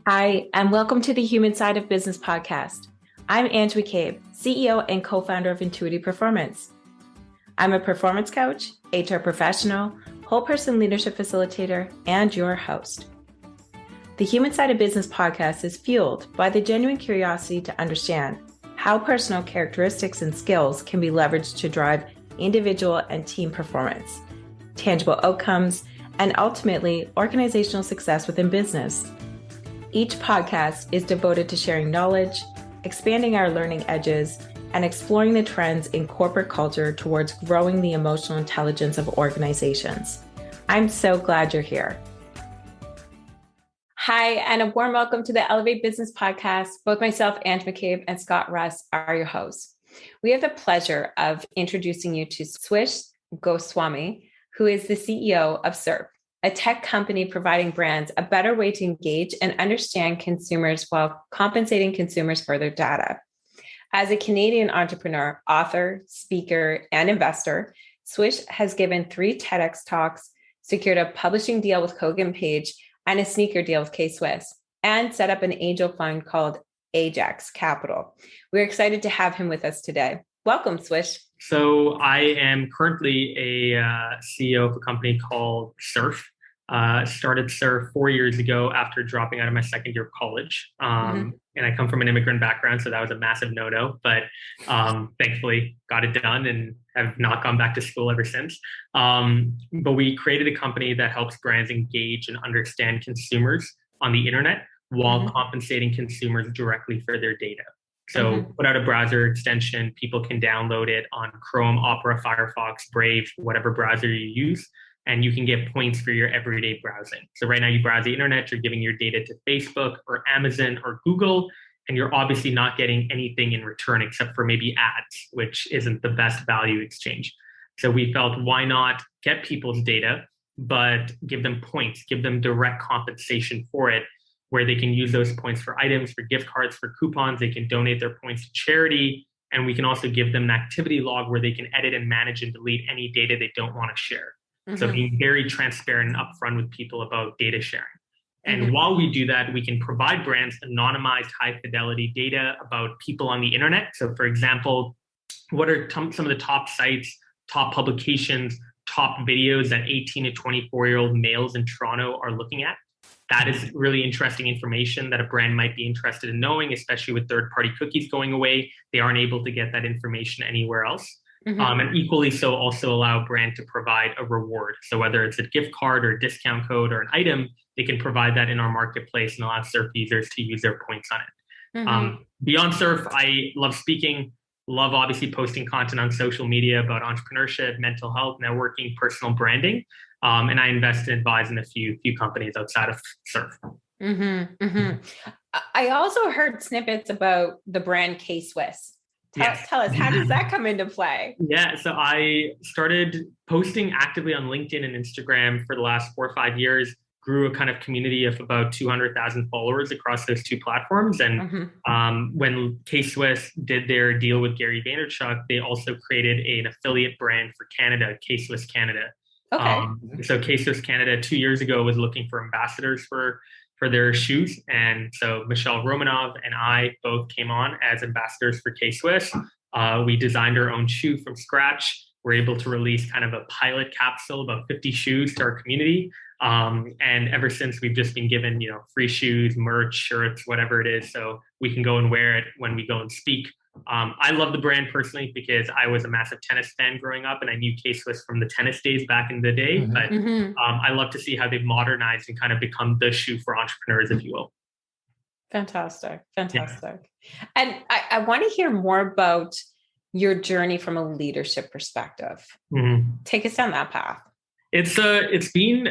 Hi, and welcome to the Human Side of Business podcast. I'm Ange, MacCabe, CEO and co-founder of Intuitive Performance. I'm a performance coach, HR professional, whole person leadership facilitator, and your host. The Human Side of Business podcast is fueled by the genuine curiosity to understand how personal characteristics and skills can be leveraged to drive individual and team performance, tangible outcomes, and ultimately organizational success within business. Each podcast is devoted to sharing knowledge, expanding our learning edges, and exploring the trends in corporate culture towards growing the emotional intelligence of organizations. I'm so glad you're here. Hi, and a warm welcome to the Elevate Business Podcast. Both myself, Ange MacCabe, and Scott Russ are your hosts. We have the pleasure of introducing you to Swish Goswami, who is the CEO of Surf, a tech company providing brands a better way to engage and understand consumers while compensating consumers for their data. As a Canadian entrepreneur, author, speaker, and investor, Swish has given 3 TEDx talks, secured a publishing deal with Kogan Page, and a sneaker deal with K-Swiss, and set up an angel fund called AGEX Capital. We're excited to have him with us today. Welcome, Swish. So I am currently a CEO of a company called Surf. Started Surf 4 years ago after dropping out of my second year of college. And I come from an immigrant background, so that was a massive no-no, but thankfully got it done and have not gone back to school ever since. But we created a company that helps brands engage and understand consumers on the internet while compensating consumers directly for their data. So put out a browser extension, people can download it on Chrome, Opera, Firefox, Brave, whatever browser you use, and you can get points for your everyday browsing. So right now you browse the internet, you're giving your data to Facebook or Amazon or Google, and you're obviously not getting anything in return except for maybe ads, which isn't the best value exchange. So we felt, why not get people's data, but give them points, give them direct compensation for it, where they can use those points for items, for gift cards, for coupons. They can donate their points to charity. And we can also give them an activity log where they can edit and manage and delete any data they don't want to share. So being very transparent and upfront with people about data sharing. And while we do that, we can provide brands anonymized, high fidelity data about people on the internet. So for example, what are some of the top sites, top publications, top videos that 18 to 24-year-old males in Toronto are looking at? That is really interesting information that a brand might be interested in knowing, especially with third-party cookies going away. They aren't able to get that information anywhere else. And equally so also allow a brand to provide a reward. So whether it's a gift card or a discount code or an item, they can provide that in our marketplace and allow Surf users to use their points on it. Beyond Surf, I love speaking, love obviously posting content on social media about entrepreneurship, mental health, networking, personal branding. And I invest and advise in a few companies outside of Surf. I also heard snippets about the brand K-Swiss. Tell us, how does that come into play? Yeah, so I started posting actively on LinkedIn and Instagram for the last 4 or 5 years, grew a kind of community of about 200,000 followers across those 2 platforms. And when K-Swiss did their deal with Gary Vaynerchuk, they also created an affiliate brand for Canada, K-Swiss Canada. So K-Swiss Canada 2 years ago was looking for ambassadors for their shoes. And so Michelle Romanov and I both came on as ambassadors for K-Swiss. We designed our own shoe from scratch. We're able to release kind of a pilot capsule, about 50 shoes to our community. And ever since, we've just been given, free shoes, merch, shirts, whatever it is. So we can go and wear it when we go and speak. I love the brand personally because I was a massive tennis fan growing up and I knew K-Swiss from the tennis days back in the day. But I love to see how they've modernized and kind of become the shoe for entrepreneurs, if you will. Fantastic. Yeah. And I want to hear more about your journey from a leadership perspective. Take us down that path. It's been,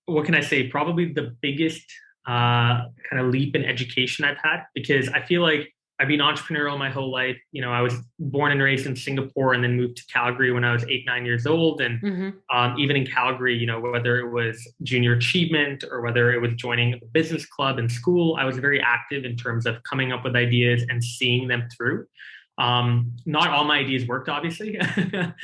what can I say, probably the biggest kind of leap in education I've had, because I feel like I've been entrepreneurial my whole life. I was born and raised in Singapore and then moved to Calgary when I was 8, 9 years old. And even in Calgary, whether it was junior achievement or whether it was joining a business club in school, I was very active in terms of coming up with ideas and seeing them through. Not all my ideas worked, obviously, but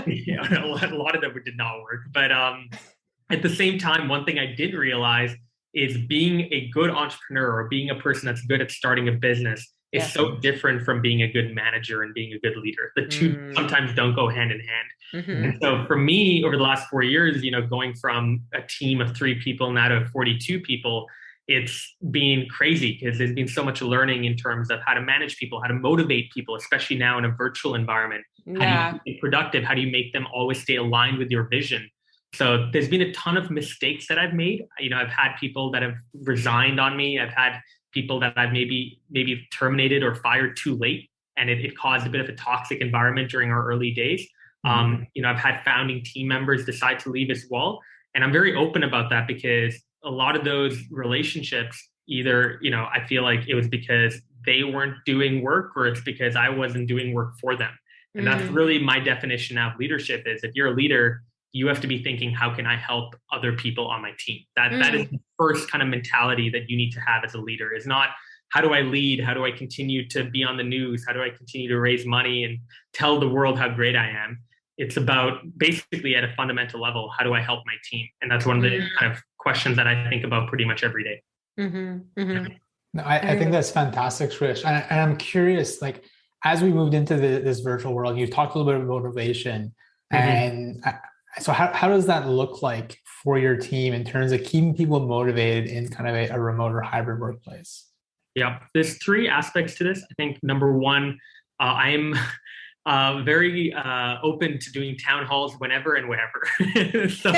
a lot of them did not work. But at the same time, one thing I did realize is being a good entrepreneur or being a person that's good at starting a business is so different from being a good manager and being a good leader. The two sometimes don't go hand in hand. And so for me, over the last 4 years, going from a team of 3 people now to 42 people, it's been crazy because there's been so much learning in terms of how to manage people, how to motivate people, especially now in a virtual environment. How do you be productive? How do you make them always stay aligned with your vision? So there's been a ton of mistakes that I've made. I've had people that have resigned on me. I've had people that I've maybe terminated or fired too late, and it caused a bit of a toxic environment during our early days. I've had founding team members decide to leave as well. And I'm very open about that because a lot of those relationships, either, I feel like it was because they weren't doing work or it's because I wasn't doing work for them. And that's really my definition of leadership is if you're a leader, you have to be thinking, how can I help other people on my team? That is the first kind of mentality that you need to have as a leader, is not how do I lead? How do I continue to be on the news? How do I continue to raise money and tell the world how great I am? It's about basically at a fundamental level, how do I help my team? And that's one of the kind of questions that I think about pretty much every day. No, I think that's fantastic, Swish. And I'm curious, like, as we moved into this virtual world, you've talked a little bit about motivation. And so how does that look like for your team in terms of keeping people motivated in kind of a remote or hybrid workplace? Yeah, there's 3 aspects to this. I think number one, I'm very open to doing town halls whenever and wherever. So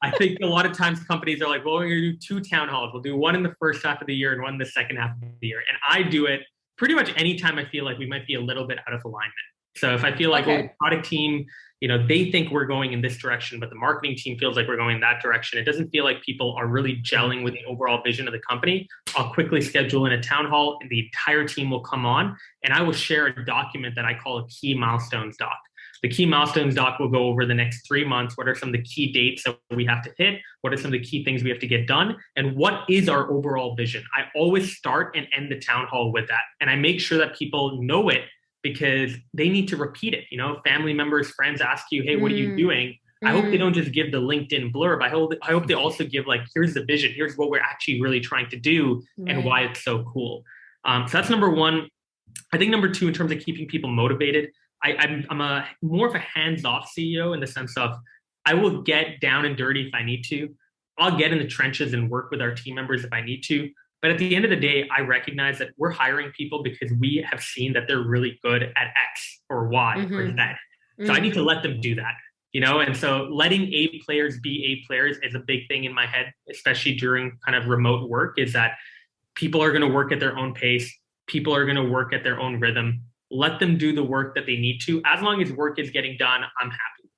I think a lot of times companies are like, well, we're going to do 2 town halls. We'll do one in the first half of the year and one in the second half of the year. And I do it pretty much anytime I feel like we might be a little bit out of alignment. So if I feel like the product team, they think we're going in this direction, but the marketing team feels like we're going in that direction, it doesn't feel like people are really gelling with the overall vision of the company, I'll quickly schedule in a town hall and the entire team will come on and I will share a document that I call a key milestones doc. The key milestones doc will go over the next 3 months. What are some of the key dates that we have to hit? What are some of the key things we have to get done? And what is our overall vision? I always start and end the town hall with that. And I make sure that people know it because they need to repeat it. Family members, friends ask you, hey, what are you doing? I hope they don't just give the LinkedIn blurb. I hope they also give like, here's the vision. Here's what we're actually really trying to do and why it's so cool. So that's number one. I think number 2, in terms of keeping people motivated, I'm more of a hands-off CEO in the sense of I will get down and dirty if I need to. I'll get in the trenches and work with our team members if I need to. But at the end of the day, I recognize that we're hiring people because we have seen that they're really good at X or Y or Z. So I need to let them do that, and so letting A players be A players is a big thing in my head, especially during kind of remote work, is that people are going to work at their own pace. People are going to work at their own rhythm. Let them do the work that they need to. As long as work is getting done, I'm happy,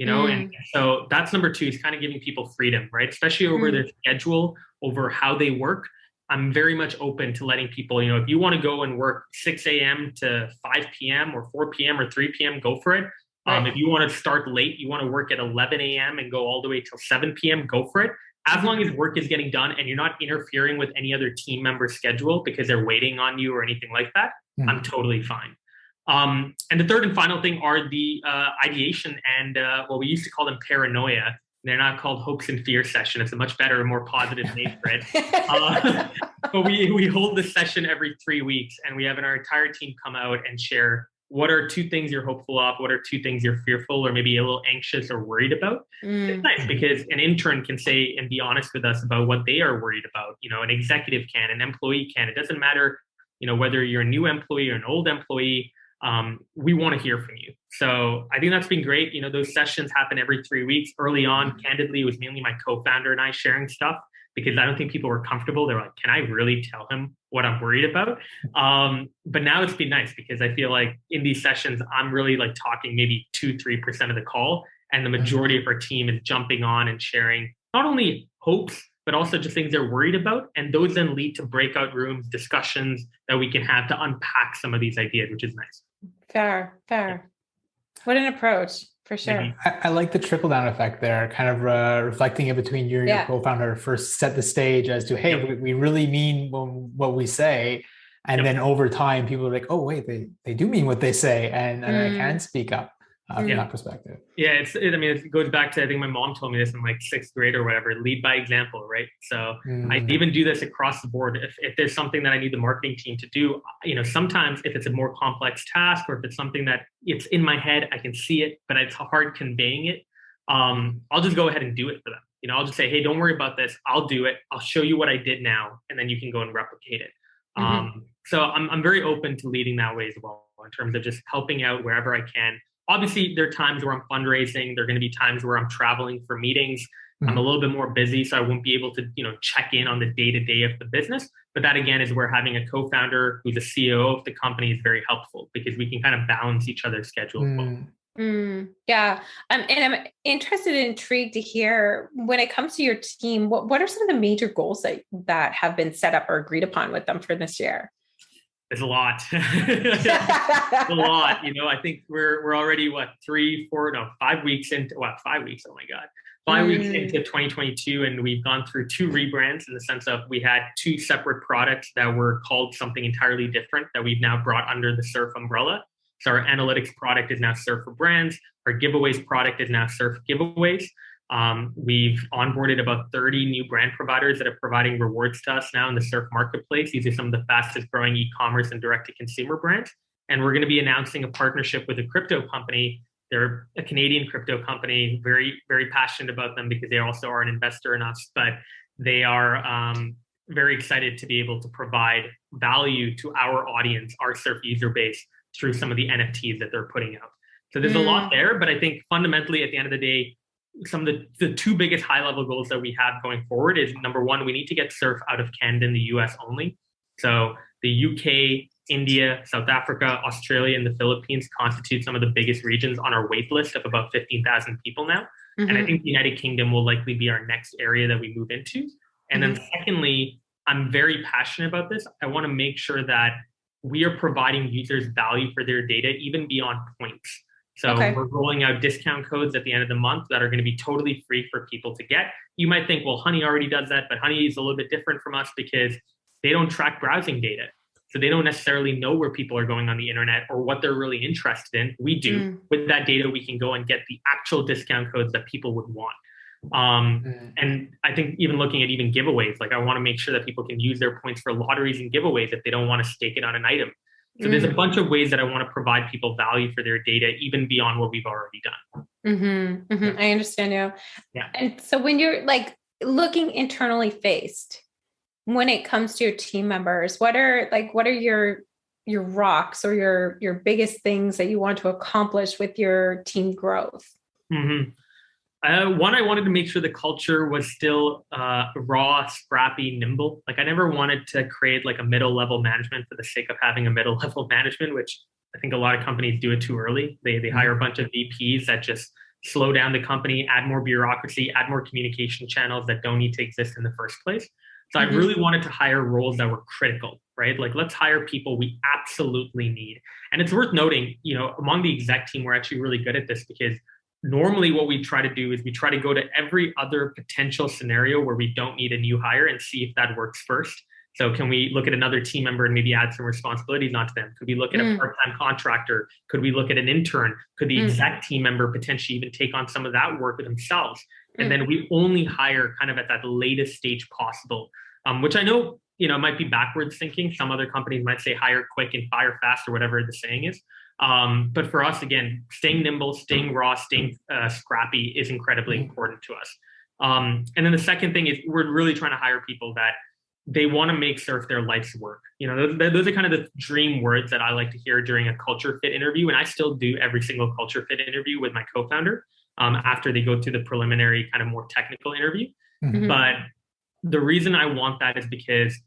And so that's number 2, is kind of giving people freedom, right? Especially over their schedule, over how they work. I'm very much open to letting people, if you want to go and work 6 a.m. to 5 p.m. or 4 p.m. or 3 p.m., go for it. If you want to start late, you want to work at 11 a.m. and go all the way till 7 p.m., go for it. As long as work is getting done and you're not interfering with any other team member's schedule because they're waiting on you or anything like that, I'm totally fine. And the third and final thing are the ideation and what we used to call them paranoia. They're not called hopes and fear session. It's a much better, more positive name for it. But we hold this session every 3 weeks and we have our entire team come out and share what are 2 things you're hopeful of, what are 2 things you're fearful or maybe a little anxious or worried about. It's nice because an intern can say and be honest with us about what they are worried about. An executive can, an employee can. It doesn't matter, whether you're a new employee or an old employee. We want to hear from you. So I think that's been great. Those sessions happen every 3 weeks. Early on, candidly, it was mainly my co-founder and I sharing stuff because I don't think people were comfortable. They're like, can I really tell him what I'm worried about? But now it's been nice because I feel like in these sessions, I'm really like talking maybe 2-3% of the call. And the majority of our team is jumping on and sharing not only hopes, but also just things they're worried about. And those then lead to breakout rooms, discussions that we can have to unpack some of these ideas, which is nice. Fair. What an approach, for sure. I like the trickle down effect there, kind of reflecting it between you and your co-founder. First set the stage as to, hey, we really mean what we say. And then over time, people are like, oh, wait, they do mean what they say. And I can speak up. from that perspective. Yeah, it goes back to, I think my mom told me this in like sixth grade or whatever, lead by example, right? So I even do this across the board. If there's something that I need the marketing team to do, sometimes if it's a more complex task or if it's something that it's in my head, I can see it, but it's hard conveying it. I'll just go ahead and do it for them. I'll just say, hey, don't worry about this. I'll do it. I'll show you what I did now, and then you can go and replicate it. So I'm very open to leading that way as well, in terms of just helping out wherever I can. Obviously, there are times where I'm fundraising. There are going to be times where I'm traveling for meetings. I'm a little bit more busy, so I won't be able to, check in on the day-to-day of the business. But that, again, is where having a co-founder who's a CEO of the company is very helpful, because we can kind of balance each other's schedule as well. Yeah. And I'm interested and intrigued to hear, when it comes to your team, what are some of the major goals that have been set up or agreed upon with them for this year? It's a lot. It's a lot. I think we're already 5 weeks into 5 weeks. Oh my God. 5 weeks into 2022. And we've gone through 2 rebrands, in the sense of we had 2 separate products that were called something entirely different that we've now brought under the Surf umbrella. So our analytics product is now Surf for Brands. Our giveaways product is now Surf Giveaways. We've onboarded about 30 new brand providers that are providing rewards to us now in the Surf marketplace. These are some of the fastest growing e-commerce and direct-to-consumer brands. And we're going to be announcing a partnership with a crypto company. They're a Canadian crypto company, very, very passionate about them because they also are an investor in us. But they are very excited to be able to provide value to our audience, our Surf user base, through some of the NFTs that they're putting out. So there's a lot there, but I think fundamentally at the end of the day, some of the 2 biggest high-level goals that we have going forward is, number one, we need to get Surf out of Canada and the US only. So the UK, India, South Africa, Australia, and the Philippines constitute some of the biggest regions on our wait list of about 15,000 people now. And I think the United Kingdom will likely be our next area that we move into. And then secondly, I'm very passionate about this. I want to make sure that we are providing users value for their data, even beyond points. So we're rolling out discount codes at the end of the month that are going to be totally free for people to get. You might think, well, Honey already does that, but Honey is a little bit different from us because they don't track browsing data. So they don't necessarily know where people are going on the internet or what they're really interested in. We do. With that data, we can go and get the actual discount codes that people would want. And I think even looking at even giveaways, I want to make sure that people can use their points for lotteries and giveaways if they don't want to stake it on an item. So there's a bunch of ways that I want to provide people value for their data, even beyond what we've already done. I understand you. Yeah. And so when you're looking internally faced, when it comes to your team members, what are your rocks or your biggest things that you want to accomplish with your team growth? One, I wanted to make sure the culture was still raw, scrappy, nimble. I never wanted to create a middle level management for the sake of having a middle level management, which I think a lot of companies do it too early. They hire a bunch of VPs that just slow down the company, add more bureaucracy, add more communication channels that don't need to exist in the first place. So I really wanted to hire roles that were critical, right? Let's hire people we absolutely need. And it's worth noting, among the exec team, we're actually really good at this, because normally what we try to do is we try to go to every other potential scenario where we don't need a new hire and see if that works first. So can we look at another team member and maybe add some responsibilities onto them? Could we look at a part-time contractor? Could we look at an intern? Could the exact team member potentially even take on some of that work themselves? And then we only hire kind of at that latest stage possible, which I know, might be backwards thinking. Some other companies might say hire quick and fire fast, or whatever the saying is. But for us, again, staying nimble, staying raw, staying scrappy is incredibly important to us. And then the second thing is we're really trying to hire people that they want to make Surf their life's work. Those are kind of the dream words that I like to hear during a culture fit interview. And I still do every single culture fit interview with my co-founder after they go through the preliminary kind of more technical interview. But the reason I want that is because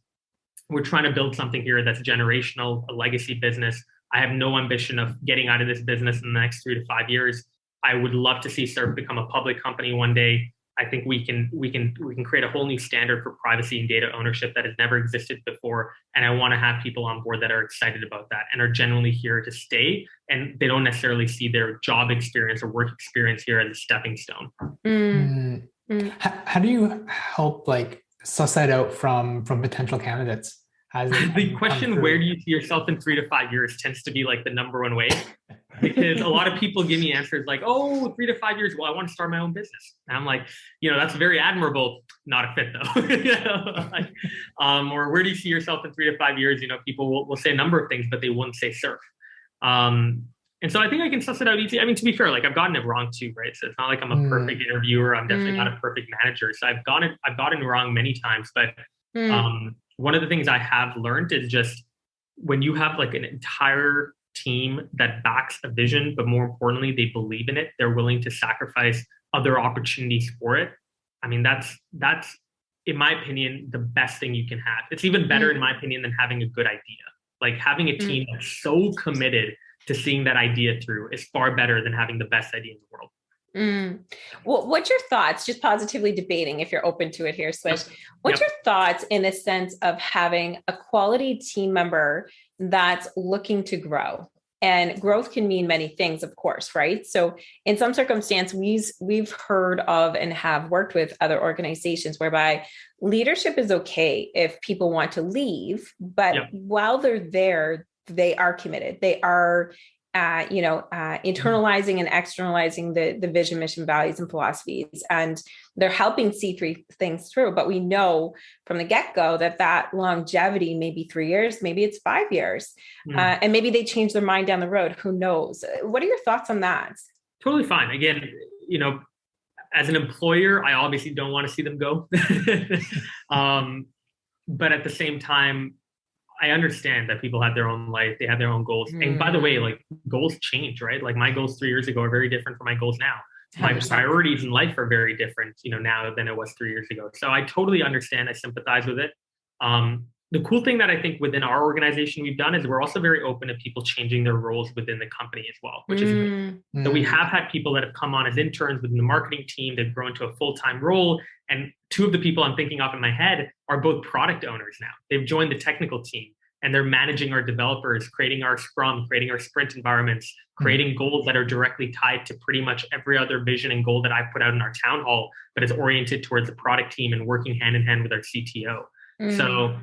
we're trying to build something here that's generational, a legacy business. I have no ambition of getting out of this business in the next 3 to 5 years. I would love to see Surf become a public company one day. I think we can create a whole new standard for privacy and data ownership that has never existed before. And I want to have people on board that are excited about that and are genuinely here to stay. And they don't necessarily see their job experience or work experience here as a stepping stone. How do you help suss that out from potential candidates? has it The come question, through? where do you see yourself in 3 to 5 years, tends to be like the number one way, because a lot of people give me answers like, oh, 3 to 5 years. Well, I want to start my own business. And I'm like, that's very admirable. Not a fit though. Or where do you see yourself in 3 to 5 years? People will say a number of things, but they won't say surf. And so I think I can suss it out easy. I mean, to be fair, like I've gotten it wrong too, right? So it's not like I'm a perfect interviewer. I'm definitely not a perfect manager. So I've gotten wrong many times. But one of the things I have learned is just when you have like an entire team that backs a vision, but more importantly, they believe in it, they're willing to sacrifice other opportunities for it. I mean, that's in my opinion, the best thing you can have. It's even better in my opinion than having a good idea. Like having a team that's so committed to seeing that idea through is far better than having the best idea in the world. Well, what's your thoughts, just positively debating if you're open to it here, Swish, what's your thoughts in the sense of having a quality team member that's looking to grow? And growth can mean many things, of course, right? So in some circumstances, we've heard of and have worked with other organizations whereby leadership is okay if people want to leave, but while they're there, they are committed. They are, internalizing and externalizing the vision, mission, values, and philosophies, and they're helping see three things through. But we know from the get-go that longevity may be 3 years, maybe it's 5 years, and maybe they change their mind down the road. Who knows? What are your thoughts on that? Totally fine. Again, as an employer, I obviously don't want to see them go, but at the same time, I understand that people have their own life, they have their own goals. And by the way, like goals change, right? Like my goals 3 years ago are very different from my goals now. My 100%. Priorities in life are very different, now than it was 3 years ago. So I totally understand. I sympathize with it. The cool thing that I think within our organization we've done is we're also very open to people changing their roles within the company as well, which is great. So we have had people that have come on as interns within the marketing team. They've grown to a full-time role. And two of the people I'm thinking of in my head are both product owners now. They've joined the technical team and they're managing our developers, creating our Scrum, creating our sprint environments, creating goals that are directly tied to pretty much every other vision and goal that I put out in our town hall, but is oriented towards the product team and working hand in hand with our CTO. So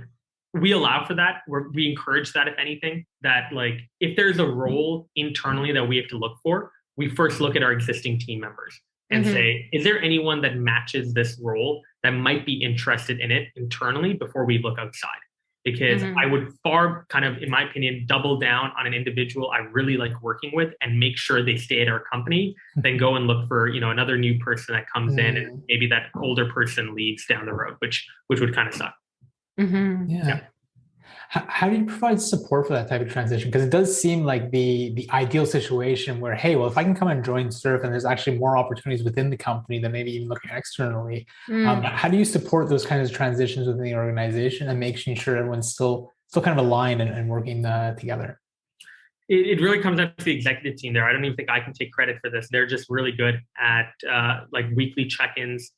we allow for that. We encourage that, if anything, that like if there's a role internally that we have to look for, we first look at our existing team members and say, is there anyone that matches this role that might be interested in it internally before we look outside? Because I would far kind of, in my opinion, double down on an individual I really like working with and make sure they stay at our company, then go and look for, another new person that comes in and maybe that older person leaves down the road, which would kind of suck. Yeah. How do you provide support for that type of transition? Because it does seem like the ideal situation where, hey, well, if I can come and join Surf and there's actually more opportunities within the company than maybe even looking externally, how do you support those kinds of transitions within the organization and making sure everyone's still kind of aligned and working together? It really comes down to the executive team there. I don't even think I can take credit for this. They're just really good at like weekly check-ins.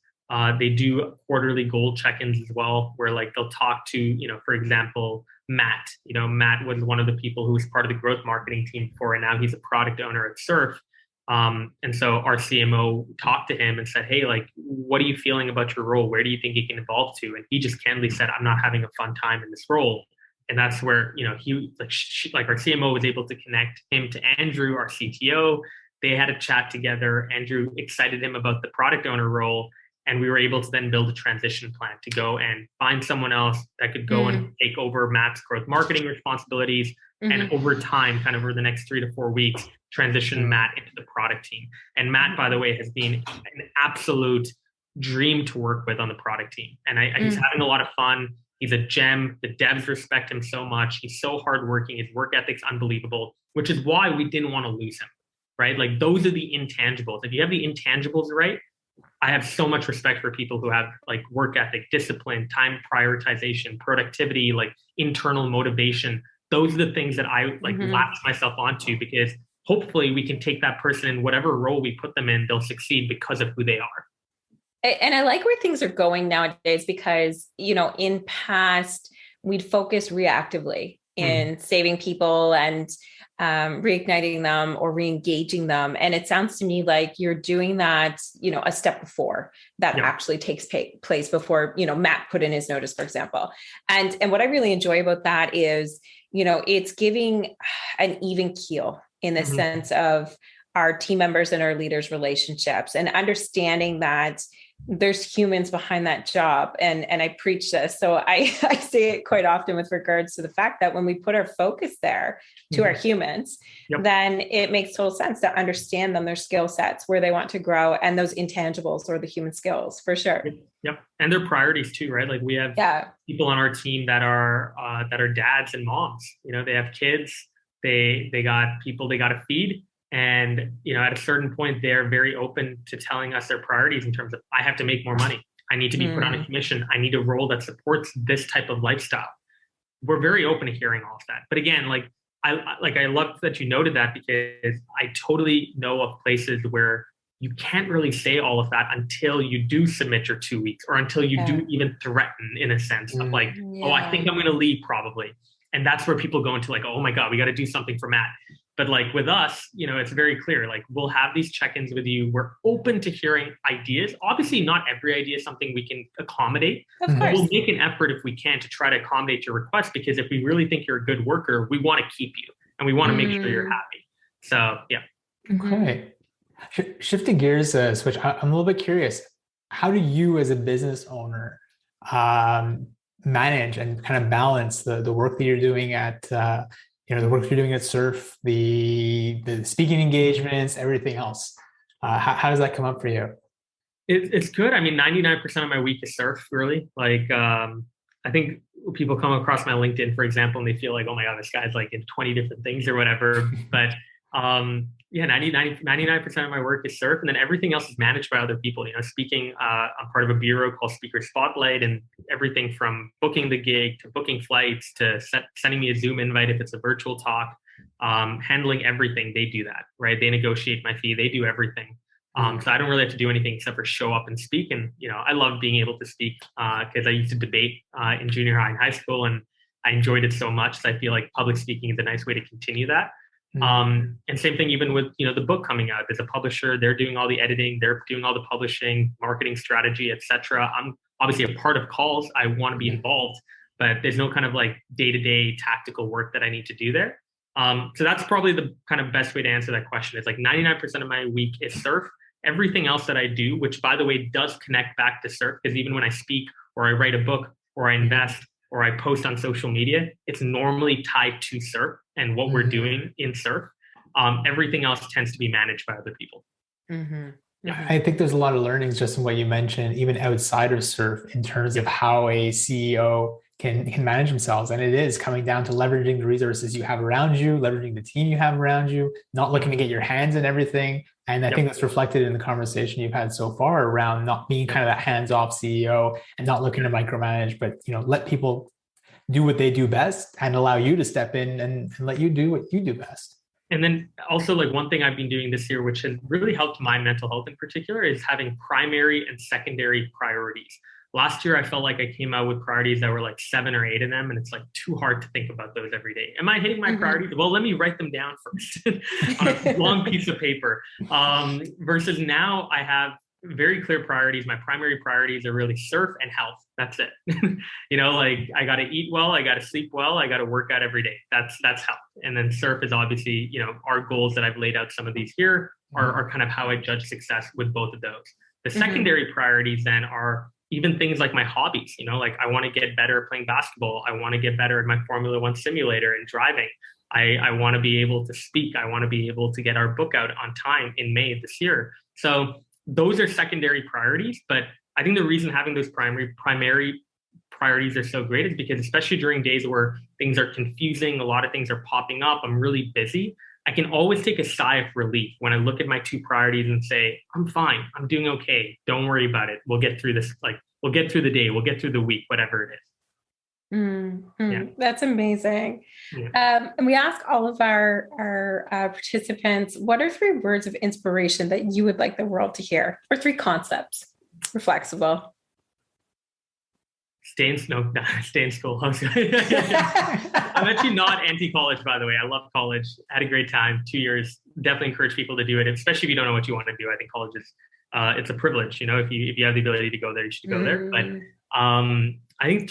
They do quarterly goal check-ins as well, where like they'll talk to, for example, Matt. Matt was one of the people who was part of the growth marketing team before, and now he's a product owner at Surf. And so our CMO talked to him and said, hey, like, what are you feeling about your role? Where do you think it can evolve to? And he just candidly said, I'm not having a fun time in this role. And that's where, he like our CMO was able to connect him to Andrew, our CTO. They had a chat together. Andrew excited him about the product owner role. And we were able to then build a transition plan to go and find someone else that could go and take over Matt's growth marketing responsibilities. And over time, kind of over the next 3 to 4 weeks, transition Matt into the product team. And Matt, by the way, has been an absolute dream to work with on the product team. And he's having a lot of fun. He's a gem. The devs respect him so much. He's so hardworking. His work ethic's unbelievable, which is why we didn't want to lose him, right? Like those are the intangibles. If you have the intangibles right, I have so much respect for people who have like work ethic, discipline, time prioritization, productivity, like internal motivation. Those are the things that I like latch myself onto, because hopefully we can take that person in whatever role we put them in, they'll succeed because of who they are. And I like where things are going nowadays because, in past, we'd focus reactively in saving people and reigniting them or reengaging them. And it sounds to me like you're doing that, a step before that actually takes place before, Matt put in his notice, for example. And what I really enjoy about that is, it's giving an even keel in the sense of our team members and our leaders' relationships, and understanding that there's humans behind that job. And I preach this. So I say it quite often with regards to the fact that when we put our focus there to our humans, then it makes total sense to understand them, their skill sets, where they want to grow, and those intangibles or the human skills, for sure. Yep. And their priorities too, right? Like we have people on our team that are dads and moms, they have kids, they got people they got to feed. And, at a certain point, they're very open to telling us their priorities in terms of, I have to make more money. I need to be put on a commission. I need a role that supports this type of lifestyle. We're very open to hearing all of that. But again, I love that you noted that, because I totally know of places where you can't really say all of that until you do submit your 2 weeks, or until you do even threaten, in a sense of I think I'm going to leave probably. And that's where people go into oh my God, we got to do something for Matt. But with us, it's very clear, we'll have these check-ins with you. We're open to hearing ideas. Obviously, not every idea is something we can accommodate. But we'll make an effort if we can to try to accommodate your request, because if we really think you're a good worker, we want to keep you and we want to make sure you're happy. So, yeah. Okay. Shifting gears, Swish, I'm a little bit curious. How do you as a business owner manage and kind of balance the work that you're doing at the work you're doing at Surf, the speaking engagements, everything else? How does that come up for you? It's good. I mean, 99% of my week is Surf, really. I think people come across my LinkedIn, for example, and they feel oh my God, this guy's in 20 different things or whatever. But 99% of my work is Surf, and then everything else is managed by other people. Speaking, I'm part of a bureau called Speaker Spotlight, and everything from booking the gig to booking flights to sending me a Zoom invite if it's a virtual talk, handling everything. They do that, right? They negotiate my fee. They do everything. So I don't really have to do anything except for show up and speak. And I love being able to speak because I used to debate in junior high and high school, and I enjoyed it so much. So I feel like public speaking is a nice way to continue that. And same thing even with the book coming out. There's a publisher, they're doing all the editing, they're doing all the publishing, marketing strategy, etc. I'm obviously a part of calls. I want to be involved, but there's no kind of day-to-day tactical work that I need to do there. So that's probably the kind of best way to answer that question. It's 99% of my week is Surf. Everything else that I do, which by the way does connect back to Surf, because even when I speak or I write a book or I invest or I post on social media, it's normally tied to Surf and what we're doing in Surf. Everything else tends to be managed by other people. I think there's a lot of learnings just in what you mentioned, even outside of Surf, in terms of how a CEO can manage themselves. And it is coming down to leveraging the resources you have around you, leveraging the team you have around you, not looking to get your hands in everything. And I think that's reflected in the conversation you've had so far around not being kind of that hands-off CEO and not looking to micromanage, but let people do what they do best and allow you to step in and let you do what you do best. And then also one thing I've been doing this year, which has really helped my mental health in particular, is having primary and secondary priorities. Last year, I felt like I came out with priorities that were 7 or 8 of them. And it's too hard to think about those every day. Am I hitting my priorities? Well, let me write them down first on a long piece of paper. Versus now I have very clear priorities. My primary priorities are really Surf and health. That's it. I got to eat well. I got to sleep well. I got to work out every day. That's health. And then Surf is obviously, our goals that I've laid out. Some of these here are kind of how I judge success with both of those. The secondary priorities then are even things like my hobbies, I want to get better at playing basketball. I want to get better at my Formula One simulator and driving. I want to be able to speak. I want to be able to get our book out on time in May of this year. So those are secondary priorities. But I think the reason having those primary priorities are so great is because, especially during days where things are confusing, a lot of things are popping up, I'm really busy, I can always take a sigh of relief when I look at my 2 priorities and say, I'm fine. I'm doing okay. Don't worry about it. We'll get through this. We'll get through the day. We'll get through the week, whatever it is. That's amazing. And we ask all of our participants, what are 3 words of inspiration that you would like the world to hear? Or 3 concepts? We're flexible. Stay in school. I'm actually not anti-college, by the way. I love college. Had a great time. 2 years. Definitely encourage people to do it, especially if you don't know what you want to do. I think college is it's a privilege. If you have the ability to go there, you should go there. But I think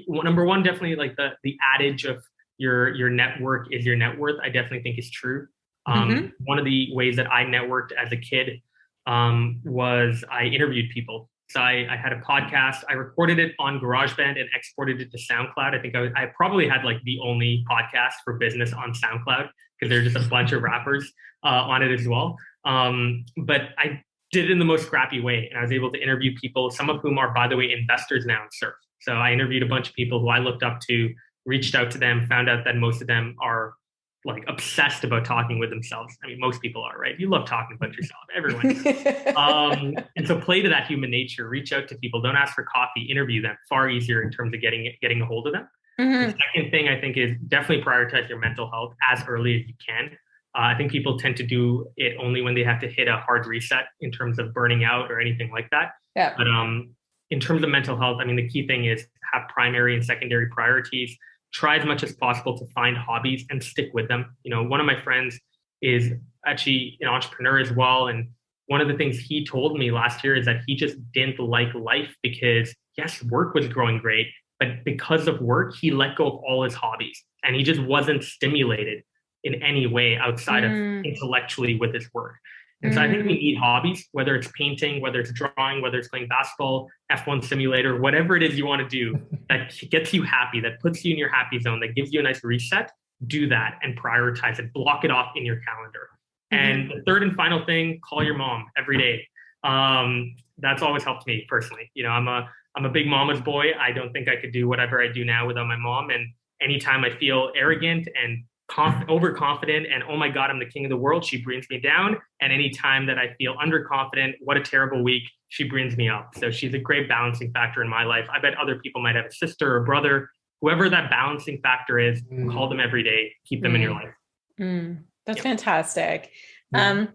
number one, definitely like the adage of your network is your net worth. I definitely think is true. One of the ways that I networked as a kid was I interviewed people. So I had a podcast. I recorded it on GarageBand and exported it to SoundCloud. I think I probably had like the only podcast for business on SoundCloud because there's just a bunch of rappers on it as well. But I did it in the most scrappy way. And I was able to interview people, some of whom are, by the way, investors now in surf. So I interviewed a bunch of people who I looked up to, reached out to them, found out that most of them are like obsessed about talking with themselves. I mean, most people are, right? You love talking about yourself, everyone. And so play to that human nature, reach out to people, don't ask for coffee, interview them. Far easier in terms of getting a hold of them. The second thing I think is definitely prioritize your mental health as early as you can. I think people tend to do it only when they have to hit a hard reset in terms of burning out or anything like that. Yeah. But in terms of mental health, I mean, the key thing is have primary and secondary priorities. Try as much as possible to find hobbies and stick with them. One of my friends is actually an entrepreneur as well. And one of the things he told me last year is that he just didn't like life because, yes, work was growing great, but because of work, he let go of all his hobbies and he just wasn't stimulated in any way outside of intellectually with his work. And so I think we need hobbies, whether it's painting, whether it's drawing, whether it's playing basketball, F1 simulator, whatever it is you want to do that gets you happy, that puts you in your happy zone, that gives you a nice reset. Do that and prioritize it. Block it off in your calendar. And the third and final thing, call your mom every day. That's always helped me personally. I'm a big mama's boy. I don't think I could do whatever I do now without my mom. And anytime I feel arrogant and overconfident and oh my God, I'm the king of the world, she brings me down. And anytime that I feel underconfident, what a terrible week, she brings me up. So she's a great balancing factor in my life. I bet other people might have a sister or brother, whoever that balancing factor is, call them every day, keep them in your life. That's fantastic. And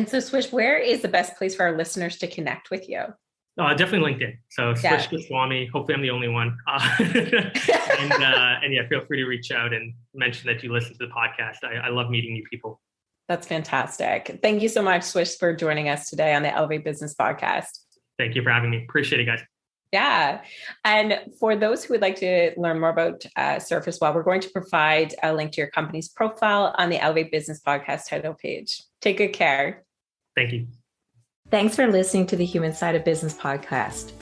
so Swish, where is the best place for our listeners to connect with you? Definitely LinkedIn. So Swish Goswami. Hopefully I'm the only one. And yeah, feel free to reach out and mention that you listen to the podcast. I love meeting new people. That's fantastic. Thank you so much, Swish, for joining us today on the Elevate Business Podcast. Thank you for having me. Appreciate it, guys. Yeah. And for those who would like to learn more about Surf as well, we're going to provide a link to your company's profile on the Elevate Business Podcast title page. Take good care. Thank you. Thanks for listening to the Human Side of Business podcast.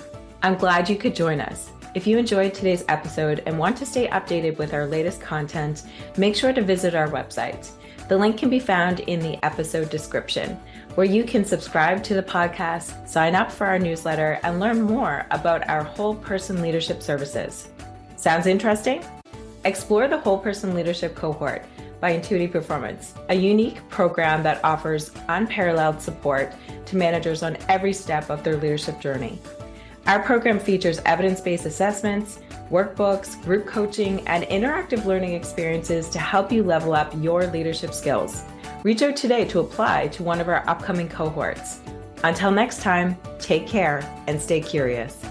I'm glad you could join us. If you enjoyed today's episode and want to stay updated with our latest content, make sure to visit our website. The link can be found in the episode description, where you can subscribe to the podcast, sign up for our newsletter, and learn more about our whole person leadership services. Sounds interesting? Explore the whole person leadership cohort by Intuitive Performance, a unique program that offers unparalleled support to managers on every step of their leadership journey. Our program features evidence-based assessments, workbooks, group coaching, and interactive learning experiences to help you level up your leadership skills. Reach out today to apply to one of our upcoming cohorts. Until next time, take care and stay curious.